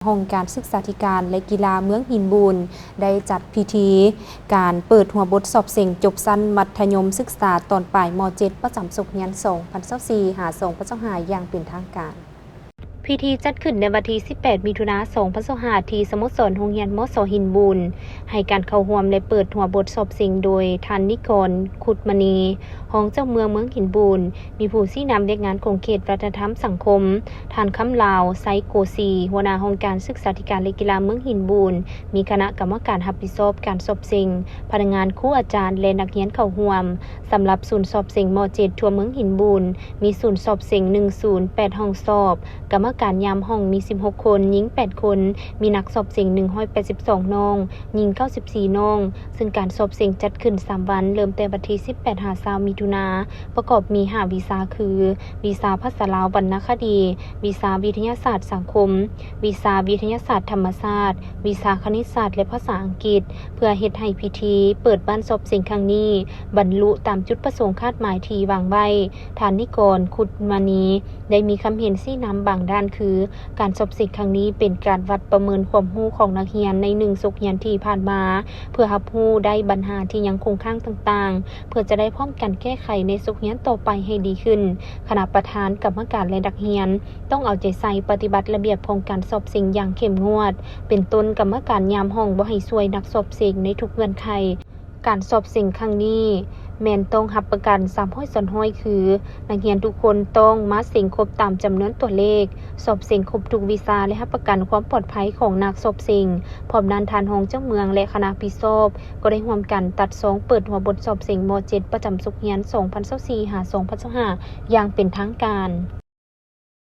ห้องการศึกษาธิการและกีฬาเมืองหินบูรณ์ได้จัดพิธีการเปิดหัวบทสอบเสิ่งจบสั้นมัธยมศึกษาตอนปลายม .7 ประจำศุกร์ 2024 หา2025อย่างเป็นทางการพิธีจัดขึ้นในวันที่ 18 มิถุนายน 2025 ที่สโมสรโรงเรียนม.ส.หินบูรณ์ให้การเข้าร่วมและเปิดหัวบทสอบเสิ่งโดยท่านนิกร ขุดมณีรองเจ้าเมืองหินบูรณ์มีผู้ชี้นำเด็กงานของเขตวัฒนธรรมสังคมท่านคำลาวไซโกซีหัวหน้าห้องการศึกษาธิการและกีฬาเมืองหินบูรณ์มีคณะกรรมการรับผิดชอบการสอบเสิ่งพนักงานครูอาจารย์และนักเรียนเข้าร่วมสำหรับศูนย์สอบเสิ่งม .7 ทั่วเมืองหินบูรณ์มีศูนย์สอบเสิ่ง108ห้องสอบกรรมการยามห้องมี16คนหญิง8คนมีนักสอบเสิ่ง182น้องหญิง94น้องซึ่งการสอบเสิ่งจัดขึ้น3วันเริ่มแต่วันที่18 20 มิถุนายนประกอบมี5วีซ่าคือวีซ่าภาษาลาววรรณคดีวีซ่าวิทยาศาสตร์สังคมวีซ่าวิทยาศาสตร์ธรรมศาสตร์วีซ่าคณิตศาสตร์และภาษาอังกฤษเพื่อเฮ็ดให้พิธีเปิดบ้านสอบเสิ่งครั้งนี้บรรลุตามจุดประสงค์คาดหมายที่วางไว้ท่านนิกร ขุดมณีได้มีคำเห็นชี้นำบางด้านคือการสอบเสิ่งครั้งนี้เป็นการวัดประเมินความรู้ของนักเรียนใน1ศุกร์เรียนที่ผ่านมาเพื่อรับรู้ได้ปัญหาที่ยังคงค้างต่างๆเพื่อจะได้พร้อมกันแก้ไขในศุกร์เรียนต่อไปให้ดีขึ้นคณะประธานกรรมการและนักเรียนต้องเอาใจใส่ปฏิบัติระเบียบของการสอบเสิ่งอย่างเข้มงวดเป็นต้นกรรมการยามห้องบ่ให้ช่วยนักสอบเสิ่งในทุกเงื่อนไขการสอบเสิ่งครั้งนี้แม่นต้องรับประกัน300%คือนักเรียนทุกคนต้องมาเสิ่งครบตามจำนวนตัวเลขสอบเสิ่งครบทุกวีซ่าและรับประกันความปลอดภัยของนักสอบเสิ่งพร้อมนั้นทานรองเจ้าเมืองและคณะพิสอบก็ได้ร่วมกันตัด2เปิดหัวบทสอบเสิ่งม .7 ประจำศุกร์เรียน 2024 หา 2025อย่างเป็นทางการ